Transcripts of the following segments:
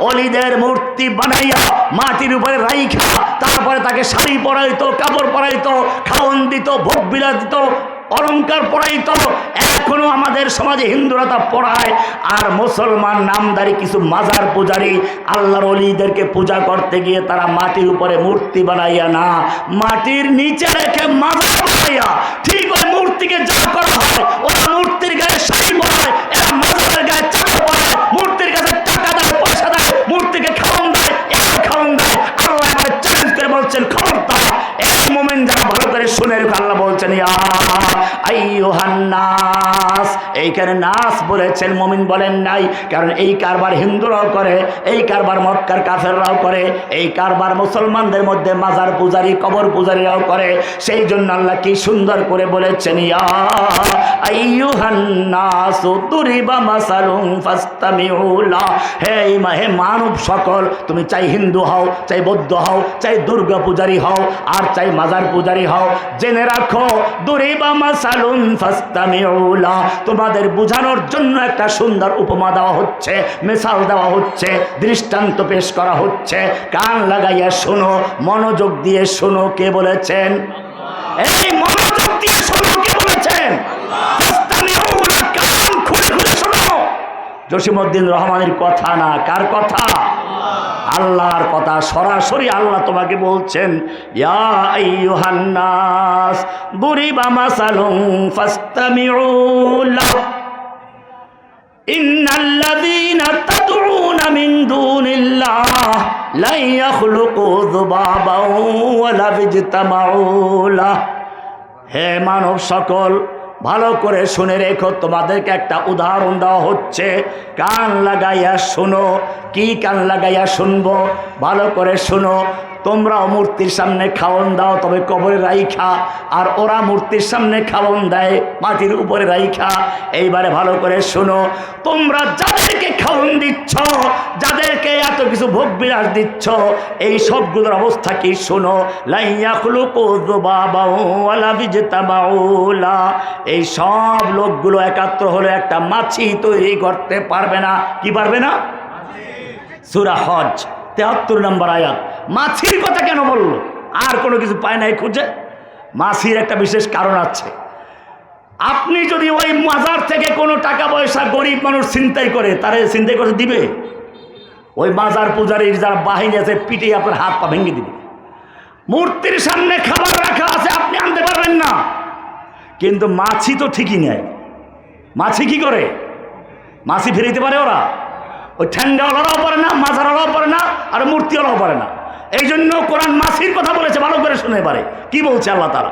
অলিদের মূর্তি বানাইয়া মাটির উপরে রাইখা তারপরে তাকে শাড়ি পরাইতো, কাপড় পরাইতো, খাওয়ন দিত, ভোগ বিলাস দিত, অলঙ্কার পরাইতো। এখনো আমাদের সমাজে হিন্দুরা তা পড়ায়। আর মুসলমান নামদারি কিছু মাজার পূজারী আল্লাহর ওলিদেরকে পূজা করতে গিয়ে তারা মাটির উপরে মূর্তি বানাইয়া না, মাটির নিচে রেখে মাজার বানাইয়া ঠিক ওই মূর্তিকে যা করা হয়, ওরা মূর্তির গায়ে শাড়ি পরায়, এরা মাজারের গায়ে চাকা পরায়, মূর্তির কাছে টাকা দেয়, পয়সা দেয়, মূর্তিকে খাওয়ান দেয়, এরা খাওয়ান দেয়। আল্লাহ এবার চ্যালেঞ্জ করে বলছেন, খবরদার এই মোমেন যারা ভালো করে শুনে রেখো। আল্লাহ বলছেন ইয়া আইয়ুহান নাস, এইখানে নাস বলেছেন, মুমিন বলেন নাই। কারণ এই কারবার হিন্দুরাও করে, এই কারবার মক্কার কাফেররাও করে, এই কারবার মুসলমানদের মধ্যে মাজার পূজারী, কবর পূজারীরাও করে। সেই জন্য আল্লাহ কি সুন্দর করে বলেছেন, ইয়া আইয়ুহান নাস দুরিবা মাসালুন ফাসতামিউ লা। হে মানব সকল, তুমি চাই হিন্দু হও, চাই বৌদ্ধ হও, চাই দুর্গা পূজারী হও, আর চাই মাজার পূজারী হও, জেনে রাখো দুরিবা মাসালুন ফাসতামিউ লা, তোমাদের বোঝানোর জন্য একটা সুন্দর উপমা দেওয়া হচ্ছে, মিসাল দেওয়া হচ্ছে, দৃষ্টান্ত পেশ করা হচ্ছে। কান লাগাইয়া শোনো, মনোযোগ দিয়ে শোনো। কে বলেছেন? এই মনোযোগ দিয়ে শোনো। কে বলেছেন? ফাসতামিউ লা, কান খুলে খুলে শোনো। জসিমউদ্দিন রহমানের কথা না, কার কথা? আল্লাহর কথা। সরাসরি আল্লাহ তোমাকে বলছেন, ইয়া আইয়ুহান নাস দুরিবা মাসালুন ফাসতামিউ লাহু ইন্নাল্লাযীনা তাদউনা মিন দুনিল্লাহ লা ইয়াখলুকু যুবাবান ওয়ালা ইজতামাউ লাহু। হে মানব সকল, ভালো করে শুনে রেখো, তোমাদেরকে একটা উদাহরণ দেওয়া হচ্ছে। কান লাগাইয়া শোনো। কি কান লাগাইয়া শুনবো? ভালো করে শোনো। তোমরাও মূর্তির সামনে খাওয়ন দাও, তবে কবরে রাইখা, আর ওরা মূর্তির সামনে খাওয়ন দেয় মাটির উপরে রাইখা। এইবারে ভালো করে শোনো, তোমরা যাদেরকে খাওয়ন দিচ্ছ, যাদেরকে এত কিছু ভোগ বিলাস দিচ্ছ, এই সবগুলোর অবস্থা কি শোনো। লা ইয়াখলুকু যুবাবান ওয়ালা ইজতামাউ লাহু, এই সব লোকগুলো একাত্র হলে একটা মাছি তৈরি করতে পারবে না। কি পারবে না? সূরা হজ ৭৩ নম্বর আয়াত। মাছির কথা কেন বললো? আর কোনো কিছু পায় নাই খুঁজে? মাছির একটা বিশেষ কারণ আছে। আপনি যদি ওই মাজার থেকে কোনো টাকা পয়সা গরিব মানুষ ছিনতাই করে, তারে ছিনতাই করে দিবে? ওই মাজার পূজারীর যারা বাহিনী আছে, পিটে আপনার হাত পা ভেঙে দিবে। মূর্তির সামনে খাবার রাখা আছে, আপনি আনতে পারবেন না। কিন্তু মাছি তো ঠিকই নেয়। মাছি কি করে? মাছি ফিরাইতে পারে ওরা? ওই ঠ্যাঙ্গাওয়ালারাও পারে না, মাজারওয়ালাও পারে না, আর মূর্তিওয়ালাও পারে না। এই জন্য কোরআন মাছির কথা বলেছে, ভালো করে শুনে পারে। কি বলছে আল্লাহ তাআলা?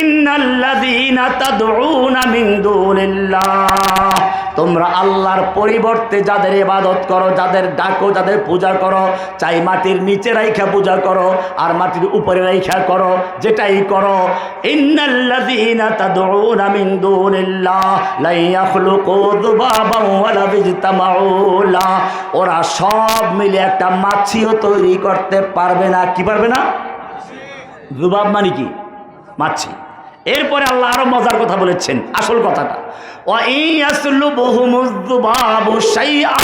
ইন্নাল্লাযীনা তাদউনা মিন দুনিল্লাহ, তোমরা আল্লাহর পরিবর্তে যাদের ইবাদত করো, যাদের ডাকো, যাদের পূজা করো, চাই মাটির নিচে রাইখা পূজা করো আর মাটির উপরে রাইখা করো, যেটাই করো, ইন্নাল্লাযীনা তাদউনা মিন দুনিল্লাহ লা ইয়াখলুকু যুবাবান ওয়ালা ইজতামাউ লাহু, ওরা সব মিলে একটা মাছিও তৈরি করতে পারবে না। কি পারবে না? যুবাব মানে কি? মাছি। এরপরে আল্লাহ আরো মজার কথা বলেছেন, আসল কথাটা, ওয়া ইয়াসলুবুহুমুয যুবাবু শাইআ,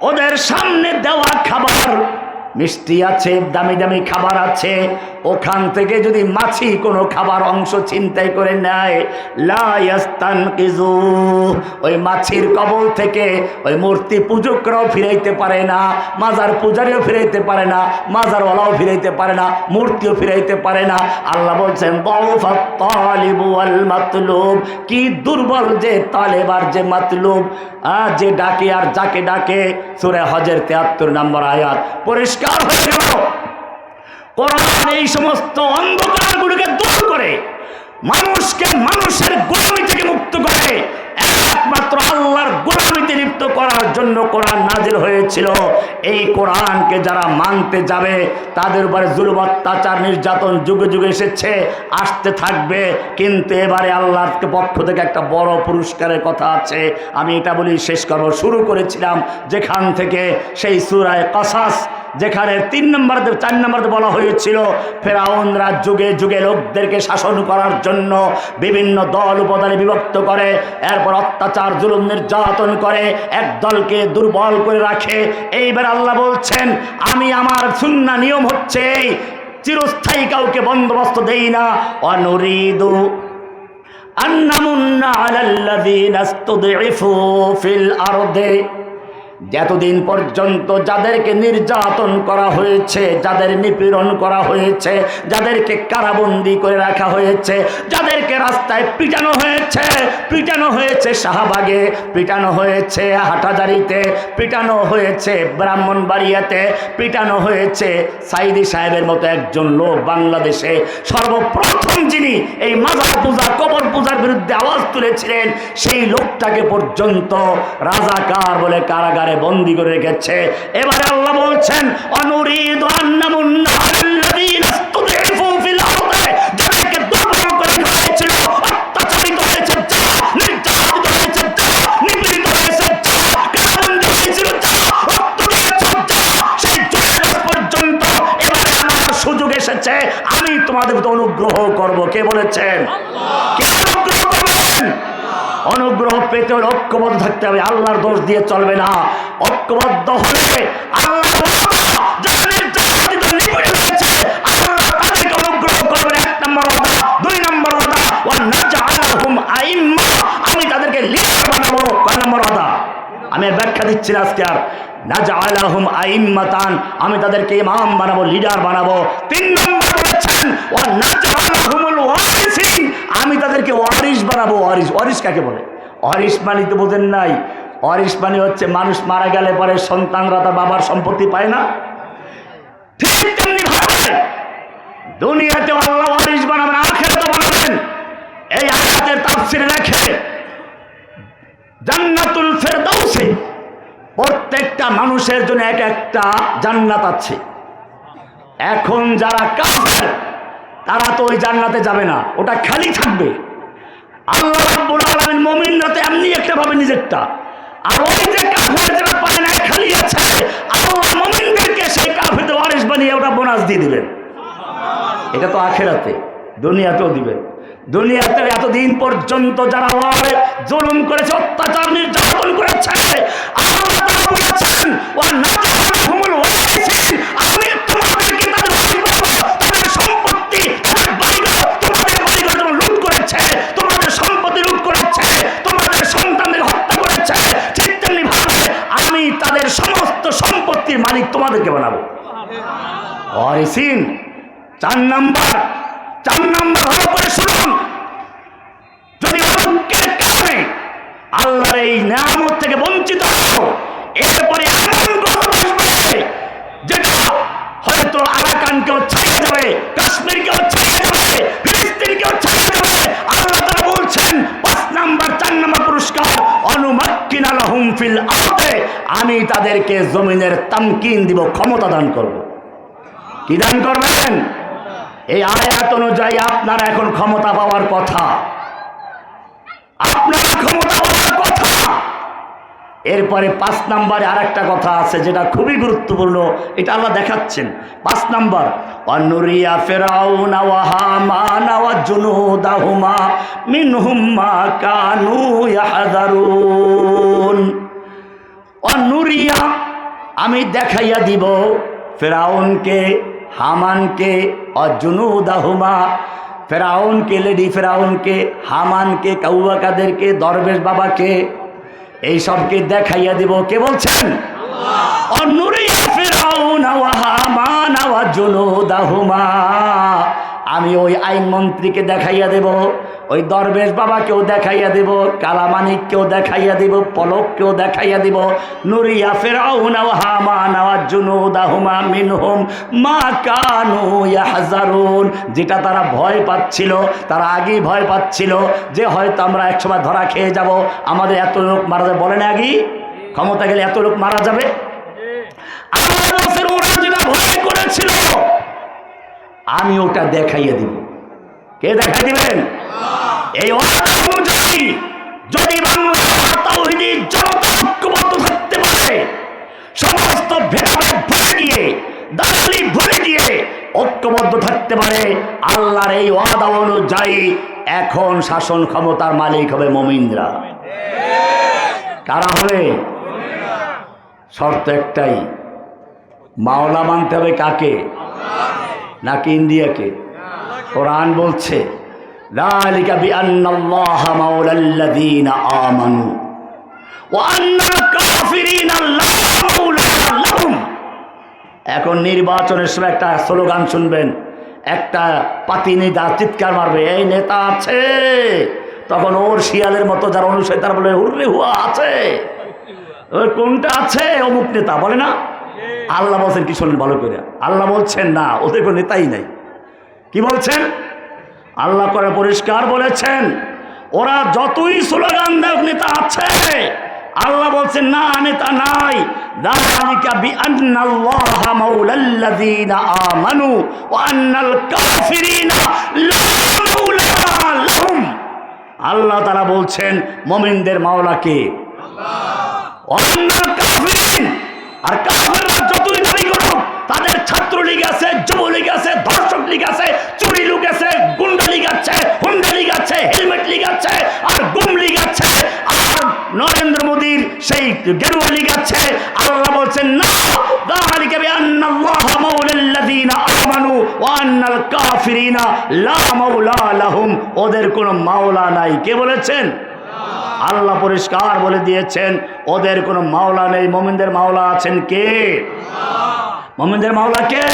ওদের সামনে দেওয়া খাবার মিষ্টি আছে, দামি দামি খাবার আছে, ওখান থেকে যদি মাছি কোনো খাবার অংশ ছিনতাই করে নেয়, লা ইয়াস্তানকিজু, ওই মাছির কবল থেকে ওই মূর্তি পূজকরাও ফিরাইতে পারে না, মাজার পূজারীও ফিরাইতে পারে না, মাজারওয়ালাও ফিরাইতে পারে না, মূর্তিও ফিরাইতে পারে না। আল্লাহ বলছেন দাউফাত তালিবু ওয়াল মাতলুব, কি দুর্বল যে তালেব আর যে মাতলুব, যে ডাকে আর যাকে ডাকে। সূরা হজের ৭৩ নম্বর আয়াত। পরিষ্কার হয়ে গেল, কোরআন এই সমস্ত অন্ধকারগুলোকে দূর করে মানুষকে মানুষের গোলামি থেকে মুক্ত করে একমাত্র আল্লাহর গোলামিতে লিপ্ত করার জন্য কোরআন নাজিল হয়েছিল। এই কোরআনকে যারা মানতে যাবে তাদের উপরে জুলুম, অত্যাচার, নির্যাতন যুগে যুগে এসেছে, আসতে থাকবে। কিন্তু এবারে আল্লাহর পক্ষ থেকে একটা বড় পুরস্কারের কথা আছে। আমি এটা বলি শেষ করব। শুরু করেছিলাম যেখান থেকে, সেই সূরা কসাস যেখানে 4 নম্বরে বলা হয়েছিল ফেরাউনরা যুগে যুগে লোকদেরকে শাসন করার জন্য বিভিন্ন দল উপদলে বিভক্ত করে, এরপর অত্যাচার জুলুম নির্যাতন করে, এক দলকে দুর্বল করে রাখে। এইবার আল্লাহ বলছেন আমি আমার সুন্নাহ নিয়ম হচ্ছে চিরস্থায়ী কাউকে বন্দোবস্ত দেই না। অনুরিদু আন্নামুন্না আলাল্লাযীনা ইসতুদঈফু ফিল আরদি, যতদিন পর্যন্ত যাদেরকে নির্যাতন করা হয়েছে, যাদের নিপীড়ন করা হয়েছে, যাদেরকে কারাবন্দি করে রাখা হয়েছে, যাদেরকে রাস্তায় পিটানো হয়েছে শাহবাগে, পিটানো হয়েছে হাটাজারিতে, পিটানো হয়েছে ব্রাহ্মণবাড়িয়াতে, পিটানো হয়েছে সাইদি সাহেবের মতো একজন লোক বাংলাদেশে সর্বপ্রথম যিনি এই মাজার পূজা কবর পূজার বিরুদ্ধে আওয়াজ তুলেছিলেন, সেই লোকটাকে পর্যন্ত রাজাকার বলে কারাগারে বন্দী করে রেখেছে। এবারে আল্লাহ বলছেন অনুরিদু আন্নামুন্না আলাল্লাযীনা ইসতুদঈফু ফিল আরদি, যাদেরকে দুর্বল করে রাখা হয়েছিল, অত্যাচারিত হয়েছে যা, নির্যাতিত হয়েছে যা, নিপীড়িত হয়েছে যা, কারাবন্দী হয়েছিল যা, রক্ত দিয়েছে যা, সেই যুগ পর্যন্ত এবারে আমার সুযোগ এসেছে, আমি তোমাদের প্রতি অনুগ্রহ করব। কে বলেছেন? কে অনুগ্রহ করবেন? অনুগ্রহ পেতে হলে ঐক্যবদ্ধ থাকতে হবে, আল্লাহর দোষ দিয়ে চলবে না। ঐক্যবদ্ধ হলে আল্লাহ তাদেরকে অনুগ্রহ করবেন, 1 নম্বর ওয়াদা। 2 নম্বর ওয়াদা ওয়ানাজআলহুম আইম্মা, আমি তাদেরকে লিডার বানাবো। কয় নম্বর ওয়াদা? আমি ব্যাখ্যা দিচ্ছি না আজকে আর। নাজআলহুম আইম্মাতান, আমি তাদেরকে ইমাম বানাবো, লিডার বানাবো। 3 নম্বর বলেছেন ওয়ানাজআলহুমুল ওয়ারিসিন, আমি তাদেরকে ওয়ারিস বানাবো। ওয়ারিস কাকে বলে? ওয়ারিস মানে তো বোঝেন নাই। ওয়ারিস মানে হচ্ছে মানুষ মারা গেলে পরে সন্তানরা তার বাবার সম্পত্তি পায় না, ঠিক তেমনি ভাবে দুনিয়াতে আল্লাহ ওয়ারিস বানাবেন, আখিরাতে বানাবেন। এই আয়াতের তাফসীরে লেখে জান্নাতুল ফেরদাউসে প্রত্যেকটা মানুষের জন্য এক একটা জান্নাত আছে। এখন যারা কাফের তারা তো ওই জান্নাতে যাবে না, ওটা খালি থাকবে। আল্লাহ রাব্বুল আলামিন মুমিনরা তো এমনি একটা ভাবে নিজেরটা, আর ওই যে কাফের যারা পায় না খালি আছে, আল্লাহ মুমিনদেরকে সেই কাফেরদের ওয়ারিস বানিয়ে ওটা বোনাস দিয়ে দিবেন। এটা তো আখিরাতে, দুনিয়াতেও দিবেন। দুনিয়াতে এতদিন পর্যন্ত যারা জুলুম করেছে, অত্যাচার নির্যাতন করেছে, আল্লাহ তাআলা বলেছেন ওয়ানাজআলহুমুল ওয়ারিসিন, আমি তোমাদেরকে তাদের ওয়ারিস বানাবো। তাদের সম্পত্তি, তাদের বাড়িঘর, তোমাদের বাড়িঘর যেমন লুট করেছে, তোমাদের সম্পত্তি লুট করেছে, তোমাদের সন্তানদের হত্যা করেছে, ঠিক তেমনি ভাবে আমি তাদের সমস্ত সম্পত্তির মালিক তোমাদেরকে বানাবো। ওয়ারিসিন। 4 নম্বর ভালো করে শুনুন, যদি ঐক্যের কারণে আল্লাহর এই নিয়ামত থেকে বঞ্চিত হও, এরপরে এমন গজব আসবে যেটা হয়তো আরাকানকেও ছাড়িয়ে যাবে, কাশ্মীরকেও ছাড়িয়ে যাবে, ফিলিস্তিনকেও ছাড়িয়ে যাবে। আল্লাহ তাআলা বলছেন 5 নম্বর 4 নম্বর পুরস্কার অনুমাক্কিনা লাহুম ফিল আরদি, আমি তাদেরকে জমিনের তামকিন দিব, ক্ষমতা দান করব। কি দান করবেন? এই আয়াত অনুযায়ী আপনারা এখন ক্ষমতা পাওয়ার কথা, আপনারা ক্ষমতা পাওয়ার কথা। এরপরে 5 নম্বরে আরেকটা কথা আছে যেটা খুবই গুরুত্বপূর্ণ, এটা আল্লাহ দেখাচ্ছেন। 5 নম্বর অনুরিয়া ফিরাউনা ওয়া হামানা ওয়া জুনুদাহুমা মিনহুম মা কানু ইয়াহযারুন। অনুরিয়া, আমি দেখাইয়া দিব ফেরাউনকে, হামানকে, অজুনুদাহুমা, ফেরাউনকে, লেডি ফেরাউনকে, হামানকে, কাউয়াকাদেরকে, দরবেশ বাবাকে, এই সবকে দেখাইয়া দিব। কে বলছেন? অনুরিয়া ফিরাউনা ওয়া হামানা ওয়া জুনুদাহুমা, আমি ওই আইন মন্ত্রীকে দেখাইয়া দেব, ওই দরবেশ বাবাকেও দেখাইয়া দেব, কালামানিককেও দেখাইয়া দেব, পলককেও দেখাইয়া দেব। নুরিয়া ফিরাউনা ওয়া হামানা ওয়া জুনুদাহুমা মিনহুম মা কানু ইয়াহযারুন, যেটা তারা ভয় পাচ্ছিল, তারা আগেই ভয় পাচ্ছিল যে হয়তো আমরা একসময় ধরা খেয়ে যাব, আমাদের এত লোক মারা যাবে। বলেন আগেই ক্ষমতা গেলে এত লোক মারা যাবে। ওরা যেটা ভয় করেছিল আমি ওটা দেখাইয়া দিব। কে দেখাই দিবেন? এই অনুযায়ী যদি বাংলাদেশের তাওহীদি জনতা ঐক্যবদ্ধ থাকতে পারে, সমস্ত ভেদাভেদ ভুলে গিয়ে দালালি ভুলে গিয়ে ঐক্যবদ্ধ থাকতে পারে, আল্লাহর এই ওয়াদা অনুযায়ী এখন শাসন ক্ষমতার মালিক হবে মুমিনরা। কারা হবে? শর্ত একটাই, মাওলা মানতে হবে কাকে? নাকি ইন্ডিয়াকে? কোরআন বলছে যালিকা বিআন্নাল্লাহা মাওলাল্লাযীনা আমানু ওয়া আন্নাল কাফিরিনা লা মাওলা লাহুম। এখন নির্বাচনের সময় একটা স্লোগান শুনবেন, একটা পাতি নেতা চিৎকার মারবে, এই নেতা আছে, তখন ওর শিয়ালের মতো যারা অনুসারী তারা বলে হুররে হুয়া আছে। ওই কোনটা আছে? অমুক নেতা বলে না। আল্লাহ বলছেন কি শোনেন ভালো করে, আল্লাহ বলছেন না, ওদের কোনো নেতাই নাই। কি বলছেন? আল্লাহ করে পরিষ্কার বলেছেন, ওরা যতই স্লোগান দেয় নেতা আছে, আল্লাহ বলছেন না, নেতা নাই। যালিকা বিআন্নাল্লাহা মাওলাল্লাযীনা আমানু ওয়া আন্নাল কাফিরিনা লা মাওলা লাহুম। আল্লাহ তাআলা বলছেন মুমিনদের মাওলা কে? আল্লাহ। ওয়া আন্নাল কাফিরিন, আর কাফেররা যতই দাবি করুক, তাদের ছাত্রলীগ আছে, যুবলীগ আছে, ধর্ষক লীগ আছে, চুরি লীগ আছে, গুন্ডা লীগ আছে, হুন্ডা লীগ আছে, হেলমেট লীগ আছে, আর গুম লীগ আছে, আর নরেন্দ্র মোদীর সেই গেরুয়া লীগ আছে। আল্লাহ বলছেন না, যালিকা বিআন্নাল্লাহা মাওলাল্লাযীনা আমানু ওয়া আন্নাল কাফিরিনা লা মাওলা লাহুম। ওদের কোনো মাওলা নাই। কে বলেছেন? আল্লাহ পরিষ্কার বলে দিয়েছেন ওদের কোনো মাওলা নেই। মুমিনদের মাওলা আছেন কে? মুমিনদের মাওলা কে?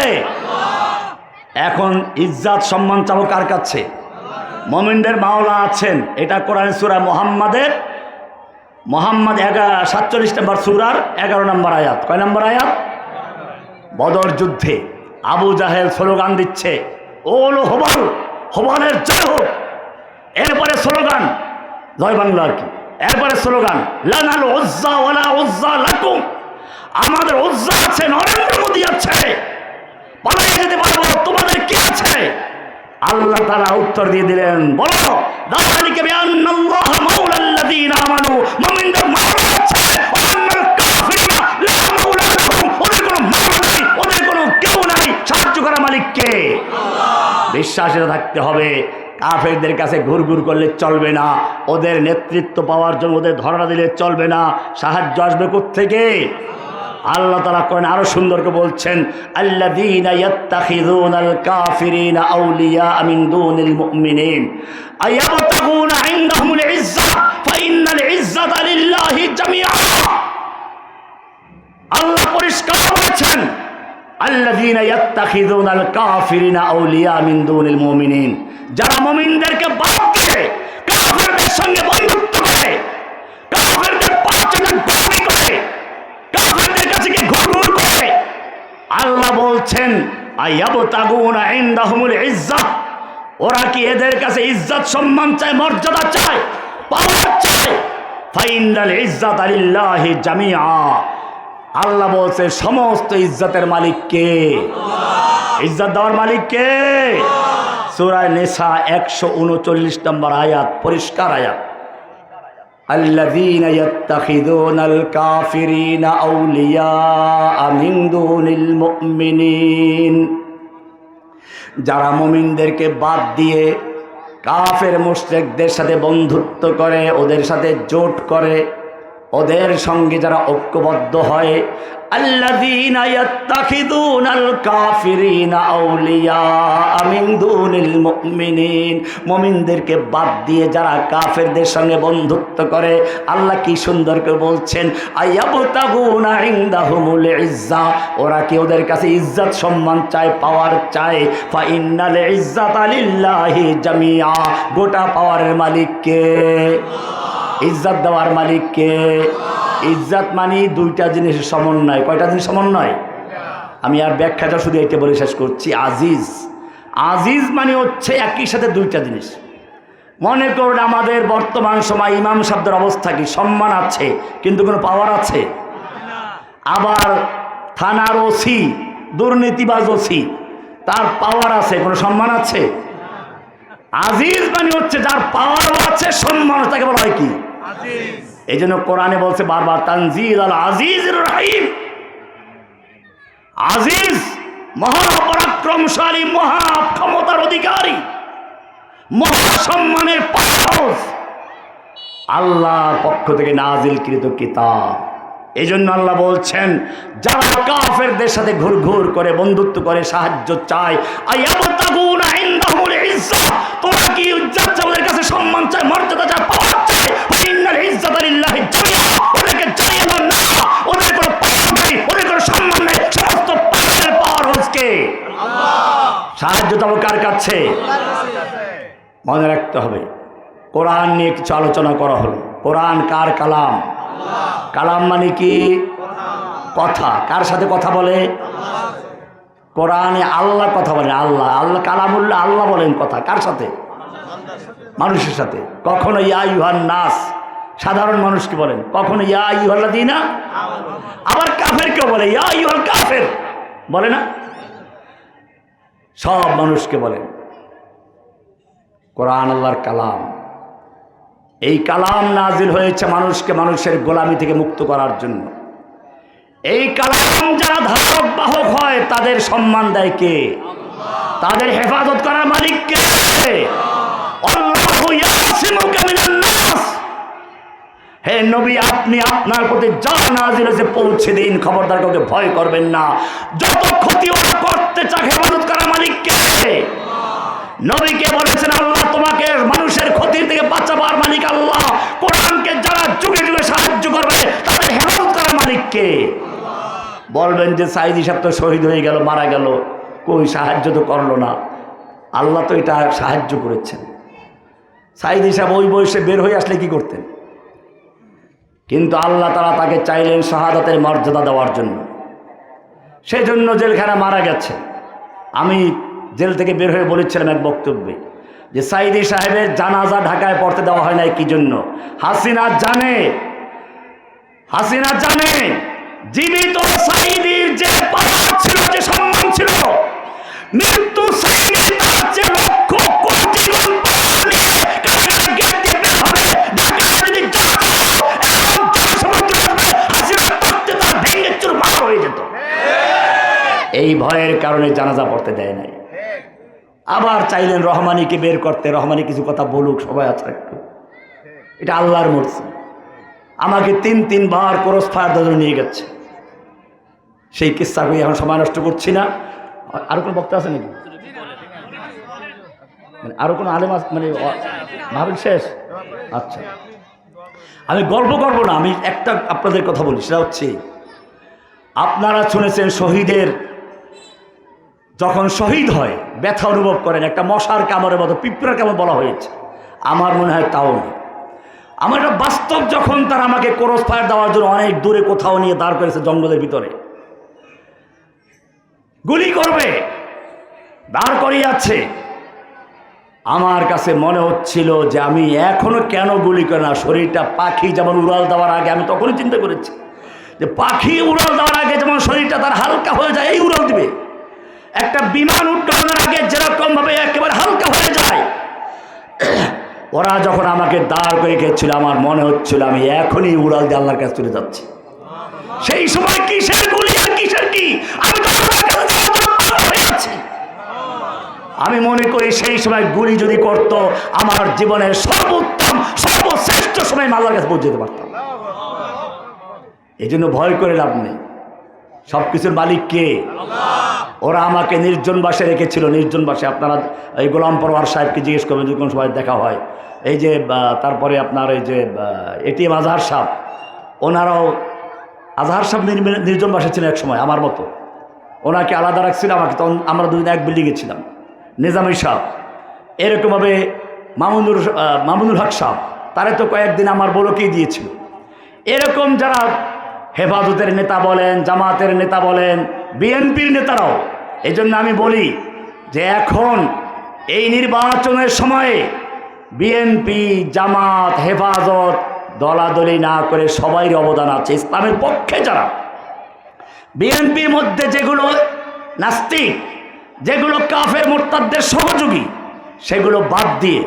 এখন ইজ্জত সম্মান চাবো কার কাছে? মুমিনদের মাওলা আছেন। এটা কোরআন সূরা মুহাম্মদ 47 নম্বর সূরার 11 নম্বর আয়াত। কয় নম্বর আয়াত? বদর যুদ্ধে আবু জাহেল স্লোগান দিচ্ছে, ওলো হবল, হবলের জয় হোক। এরপরে স্লোগান, জয় বাংলা আর কি, এরপরে স্লোগান লানাল উজ্জা ওয়ালা উজ্জা লাকুম। আমাদের উজ্জা আছে, নরেন্দ্র মোদী আছে, পালিয়ে যেতে পারবো, তোমাদের কি আছে? আল্লাহ তাআলা উত্তর দিয়ে দিলেন, বলো যালিকা বিআন্নাল্লাহা মাওলাল্লাযীনা আমানু। মুমিনদের মাওলা আছে, ওয়ান্নাল কাফিরিনা লা মাওলা লাহুম। ওদের কোনো মাওলা নাই, ওদের কোনো কেউ নাই। সাহায্য করা মালিক কে? আল্লাহ। বিশ্বাসে থাকতে হবে। কাফেরদের কাছে ঘুরঘুর করলে চলবে না, ওদের নেতৃত্ব পাওয়ার জন্য ওদের ধরনা দিলে চলবে না। সাহায্য আসবে কোত্থেকে? আল্লাহ তাআলা কোরআনে আরো সুন্দর করে বলছেন, আল্লাযীনা ইয়াত্তাখিযুনাল কাফিরিনা আউলিয়া মিন দুনিল মুমিনিন আয়াবতাগুনা ইনদাহুমুল ইজ্জা ফাইন্নাল ইজ্জাতা লিল্লাহি জামিআ। আল্লাহ পরিষ্কার বলেছেন, আল্লাযীনা ইয়াত্তাখিযুনাল কাফিরিনা আউলিয়া মিন দুনিল মুমিনিন, যারা মুমিনদেরকে বাদ দিয়ে কাফেরদের সঙ্গে বন্ধুত্ব করে, কাফেরদের পাশে গোলামি করে, কাফেরদের কাছে গিয়ে ঘুরঘুর করে। আল্লাহ বলছেন আয়াবতাগুনা ইনদাহুমুল ইজ্জা, ওরা কি এদের কাছে ইজ্জত সম্মান চায়, মর্যাদা চায়, পাওয়ার চায়? ফাইন্নাল ইজ্জাতা লিল্লাহি জামিআ। আল্লাহ বলছে সমস্ত ইজ্জতের মালিক কে? আল্লাহ। ইজ্জত দেওয়ার মালিক কে? সূরা নিসা 139 নম্বর আয়াত, পরিষ্কার আয়াত, আল্লাযীনা ইয়াত্তাখিযুনাল কাফিরিনা আউলিয়া মিন দুনিল মুমিনিন, যারা মুমিনদেরকে বাদ দিয়ে কাফের মুশরিকদের সাথে বন্ধুত্ব করে, ওদের সাথে জোট করে, ওদের সঙ্গে যারা ঐক্যবদ্ধ হয়, আল্লাযীনা ইয়াত্তাখিযুনাল কাফিরিনা আউলিয়া মিন দুনিল মুমিনিন, মুমিনদেরকে বাদ দিয়ে যারা কাফেরদের সঙ্গে বন্ধুত্ব করে, আল্লাহ কি সুন্দর করে বলছেন, আয়াবতাগুনা ইনদাহুমুল ইজ্জা, ওরা কি ওদের কাছে ইজ্জত সম্মান চায়, পাওয়ার চায়? ফাইন্নাল ইজ্জাতা লিল্লাহি জামিআ, গোটা পাওয়ারের মালিক কে? ইজ্জত দেওয়ার মালিক কে? ইজ্জত মানে দুইটা জিনিসের সমন্বয়। কয়টা জিনিস সমন্বয়? আমি আর ব্যাখ্যাটা শুধু এটা বলে শেষ করছি। আজিজ, আজিজ মানে হচ্ছে একই সাথে দুইটা জিনিস। মনে করুন আমাদের বর্তমান সময় ইমাম সাহেবদের অবস্থা কি? সম্মান আছে কিন্তু কোনো পাওয়ার আছে? আবার থানার ওসি, দুর্নীতিবাজ ওসি, তার পাওয়ার আছে, কোনো সম্মান আছে? আজিজ মানে হচ্ছে যার পাওয়ারও আছে, সম্মান, তাকে বলা হয় কি? আজিজ। এই জন্য কোরআনে বলছে বারবার তানজিল আল আজিজুর রহিম। আজিজ মহাপরাক্রমশালী, মহা ক্ষমতার অধিকারী, মহাসম্মানের পারস আল্লাহর পক্ষ থেকে নাজিলকৃত কিতাব। এই জন্য আল্লাহ বলছেন, যারা কাফেরদের সাথে ঘুরঘুর করে বন্ধুত্ব করে সাহায্য চায়, আয়াবতাগুনা ইনদাহুল ইজ্জাহ, তোরা কি ইজ্জত চায়, ওদের কাছে সম্মান চায়, মর্যাদা চায়, পাওয়ার চায়, ইন্নাল ইজ্জাতা লিল্লাহি জামিআ, ওদেরকে জানিয়ে দাও না, ওদের কোনো পাওয়ার নেই, ওদের কোনো সম্মান নেই, সমস্ত পাওয়ারের পাওয়ার হচ্ছে আল্লাহ। সাহায্য চাও কার কাছে? মনে রাখতে হবে, কোরআন নিয়ে কিছু আলোচনা করা হলো। কোরআন কার কালাম? কালাম মানে কি? কথা। কার সাথে কথা বলে? কোরআনে আল্লাহ কথা বলে। আল্লাহ আল্লাহ কালামুল্লাহ, আল্লাহ বলেন কথা কার সাথে? মানুষের সাথে। কখনো ইয়া আইয়ুহান নাস, সাধারণ মানুষকে বলেন, কখনো ইয়া আইয়ুহাল্লাযীনা, আবার কাফেরকেও বলে ইয়া আইয়ুহাল কাফের, বলে না? সব মানুষকে বলেন। কোরআন আল্লাহর কালাম। এই কালাম নাজিল হয়েছে মানুষকে মানুষের গোলামি থেকে মুক্ত করার জন্য। এই কালাম যারা ধারক বাহক হয় তাদের সম্মান দেয় কে? তাদের হেফাজত করার মালিক কে? আল্লাহু ইয়াসিমুকা মিনান নাস। হে নবী, আপনি আপনার প্রতি যা নাজিল হয়েছে পৌঁছে দিন, খবরদার কাউকে ভয় করবেন না। যত ক্ষতি ওরা করতে চায়, হেফাজত করার মালিক কে? নবীকে বলেছেন আল্লাহ তোমাকে মানুষের ক্ষতি থেকে বাঁচাবার মালিক আল্লাহ। কোরআনকে যারা যুগে যুগে সাহায্য করবে তাদের হেফাজত করার মালিক কে? বলবেন যে সাইদি সাহেব তো শহীদ হয়ে গেল, মারা গেল, কই সাহায্য তো করলো না। আল্লাহ তো এটা সাহায্য করেছেন। সাইদি সাহেব ওই বয়সে বের হয়ে আসলে কি করতেন? কিন্তু আল্লাহ তাআলা তাকে চাইলেন শাহাদাতের মর্যাদা দেওয়ার জন্য, সেজন্য জেলখানা মারা গেছে। আমি জেল থেকে বের হয়ে বলেছিলাম এক বক্তব্যে যে সাইদি সাহেবের জানাজা ঢাকায় পড়তে দেওয়া হয় নাই কি জন্য? হাসিনা জানে জীবিত সাইদির যে পাওয়ার ছিল, যে সম্মান ছিল, মৃত্যু সাইদির তার যে লক্ষ কোটি ভেঙে চুরমার হয়ে যেত। এই ভয়ের কারণে জানাজা পড়তে দেয় নাই। আবার চাইলেন রহমানিকে বের করতে, রহমানি কিছু কথা বলুক, সবাই আছে একটু, এটা আল্লাহর মর্জি। আমাকে তিনবার ক্রস ফায়ার ধরে নিয়ে গেছে। সেই কিস্সা কই এখন সময় নষ্ট করছি না। আরো কোনো বক্তা আছে নাকি? আরো কোনো আলেম আছে? মানে ভাবেন শেষ? আচ্ছা, আমি গল্প করবো না, আমি একটা আপনাদের কথা বলি। সেটা হচ্ছে, আপনারা শুনেছেন শহীদের যখন শহীদ হয় ব্যথা অনুভব করেন, একটা মশার কামড়ের মতো, পিঁপড়ার কামড় বলা হয়েছে। আমার মনে হয় তাও না। আমার একটা বাস্তব, যখন তারা আমাকে ক্রস ফায়ার দেওয়ার জন্য অনেক দূরে কোথাও নিয়ে দাঁড় করেছে, জঙ্গলের ভিতরে গুলি করবে, দাঁড় করিয়ে আছে, আমার কাছে মনে হচ্ছিল যে আমি এখনো কেন গুলি করে না। শরীরটা পাখি যেমন উড়াল দেওয়ার আগে, আমি তখনই চিন্তা করেছি যে পাখি উড়াল দেওয়ার আগে যেমন শরীরটা তার হালকা হয়ে যায়, এই উড়াল দিবে। একটা বিমান উড্ডয়নের আগে যেরকম ভাবে একেবারে হালকা হয়ে যায়, ওরা যখন আমাকে দাঁড় করে গেছিল, আমার মনে হচ্ছিল আমি এখনই উড়াল দিয়ে আল্লাহর কাছে চলে যাচ্ছি। সেই সময় কিসের গুলি আর কিসের কি, আমি তো হয়ে আছি। আমি মনে করি সেই সময় গুলি যদি করত, আমার জীবনের সর্বোত্তম সর্বশ্রেষ্ঠ সময় আল্লাহর কাছে পৌঁছে যেতে পারতাম। এই জন্য ভয় করে লাভ নেই। সবকিছুর মালিক কে? ওরা আমাকে নির্জন বাসে রেখেছিল। নির্জন বাসে আপনারা এই গোলাম পরওয়ার সাহেবকে জিজ্ঞেস করবেন, যদি কোনো সময় দেখা হয়। এই যে তারপরে আপনার এই যে এটিএম আজহার সাহেব, ওনারাও, আজহার সাহেব নির্জন বাসে ছিলেন এক সময় আমার মতো। ওনাকে আলাদা রাখছিল, আমাকে তখন আমরা দুদিন এক বিল্ডিংয়ে ছিলাম। নিজামী সাহেব, এরকমভাবে মামুনুল হক সাহেব, তারা তো কয়েকদিন আমার বলকেই দিয়েছিল। এরকম যারা হেফাজতের নেতা বলেন, জামাতের নেতা বলেন, বিএনপির নেতারাও। এই জন্য আমি বলি যে এখন এই নির্বাচনের সময়ে বিএনপি, জামাত, হেফাজত দলাদলি না করে সবাই অবদান আছে। ইসলামের পক্ষে যারা, বিএনপির মধ্যে যেগুলো নাস্তিক, যেগুলো কাফের মুরতাদদের সহযোগী, সেগুলো বাদ দিয়ে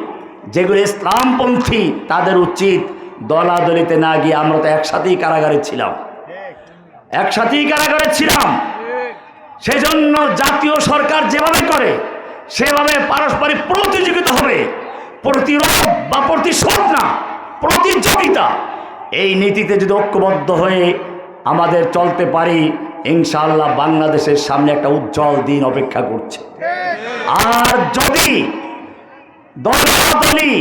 যেগুলো ইসলামপন্থী, তাদের উচিত দলাদলিতে না গিয়ে, আমরা তো একসাথেই কারাগারে ছিলাম, সেজন্য জাতীয় সরকার যেভাবে করে সেভাবে পারস্পরিক প্রতিযোগিতা হবে, প্রতিরোধ বা প্রতিশোধ না, প্রতিযোগিতা। এই নীতিতে যদি ঐক্যবদ্ধ হয়ে আমাদের চলতে পারি, ইনশাআল্লাহ বাংলাদেশের সামনে একটা উজ্জ্বল দিন অপেক্ষা করছে। আর যদি দলাদলি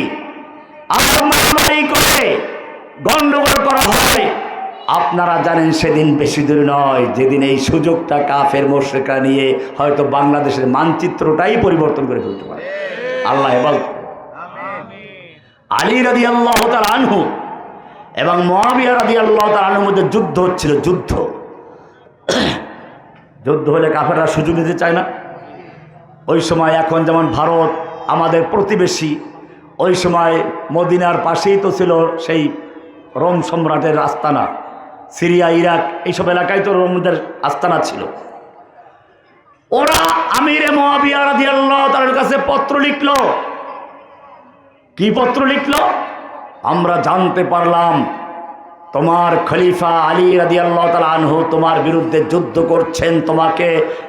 আক্রমণ করে গণ্ডগোল করা হয়, আপনারা জানেন সেদিন বেশি দূর নয় যেদিন এই সুযোগটা কাফের মুশরিকরা নিয়ে হয়তো বাংলাদেশের মানচিত্রটাই পরিবর্তন করে ফেলতে পারে। আল্লাহ হেফাজত। আলী রাদিয়াল্লাহু তাআলা আনহু এবং মুআবিয়া রাদিয়াল্লাহু তাআলা আনহুর মধ্যে যুদ্ধ হচ্ছিল। যুদ্ধ হলে কাফেররা সুযোগ নিতে চায় না। ওই সময় এখন যেমন ভারত আমাদের প্রতিবেশী, ওই সময় মদিনার পাশেই তো ছিল সেই রোম সম্রাটের আস্তানা। সিরিয়া, ইরাক এইসব এলাকায় তো রোমদের আস্তানা ছিল। ওরা আমিরে মুআবিয়া রাদিয়াল্লাহু তাআলার কাছে পত্র লিখল। কি পত্র লিখল? আমরা জানতে পারলাম তোমার খলিফা আলী রাদিয়াল্লাহু তাআলা আনহু তোমার বিরুদ্ধে যুদ্ধ করছেন, তোমাকে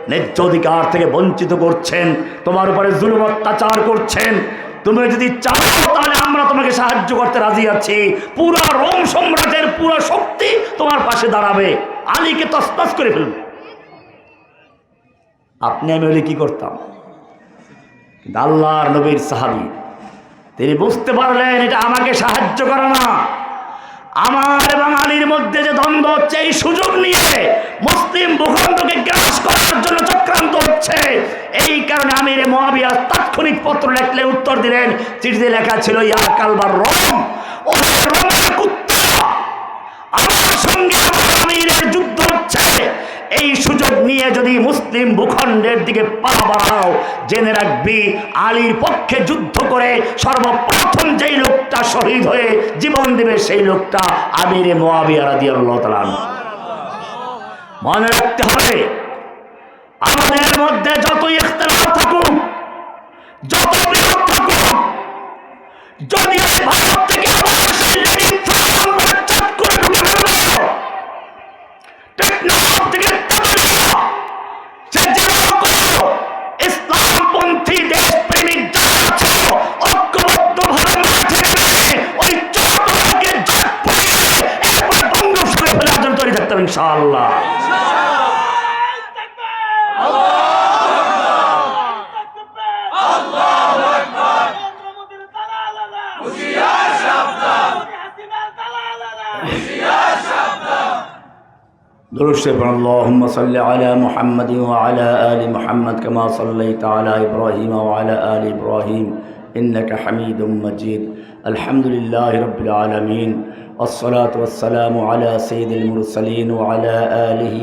ন্যায্য অধিকার থেকে বঞ্চিত করছেন, তোমার উপরে জুলুম অত্যাচার করছেন। তুমি যদি চাও তাহলে আমরা তোমাকে সাহায্য করতে রাজি আছি। পুরা রোম সম্রাটের পুরো শক্তি তোমার পাশে দাঁড়াবে, আলীকে তছনছ করে ফেলবে। আপনি আমি হলে কি করতাম? আল্লাহর নবীর সাহাবী তিনি বুঝতে পারলেন এটা আমাকে সাহায্য করে না, আমার এবং আলীর মধ্যে যে দ্বন্দ্ব হচ্ছে, এই সুযোগ নিয়ে মুসলিম ভূখণ্ডকে গ্রাস করার জন্য চক্রান্ত হচ্ছে। এই কারণে আমিরে মুআবিয়া তাৎক্ষণিক পত্র লিখলে উত্তর দিলেন। চিঠিতে লেখা ছিল, ইয়া কালবার রোম, ও রোমের কুত্তা, আমার সঙ্গে আমিরের যুদ্ধ হচ্ছে। এই সুযোগ নিয়ে যদি মুসলিম ভূখণ্ডের দিকে পা বাড়াও, জেনে রাখবি আলীর পক্ষে যুদ্ধ করে সর্বপ্রথম যেই লোকটা শহীদ হয়ে জীবন দেবে সেই লোকটা আমিরে মুআবিয়া রাদিয়াল্লাহু তাআলা আনহু। মনে রাখতে হবে, আমাদের মধ্যে যত ইখতিলাফ থাকুক, যত বিরোধ থাকুক, যদি ভারত থেকে ইসলামপন্থী দেশপ্রেমিক যারা আছে ঐক্যবদ্ধ ভাবে ওই চট্টগ্রামকে ধ্বংস করে ফেলার জন্য তৈরি থাকতে হবে ইনশাআল্লাহ। اللهم صل على محمد وعلى آل محمد كما صليت على إبراهيم وعلى آل إبراهيم إنك حميد مجيد. الحمد لله رب العالمين والصلاة والسلام على سيد المرسلين وعلى آله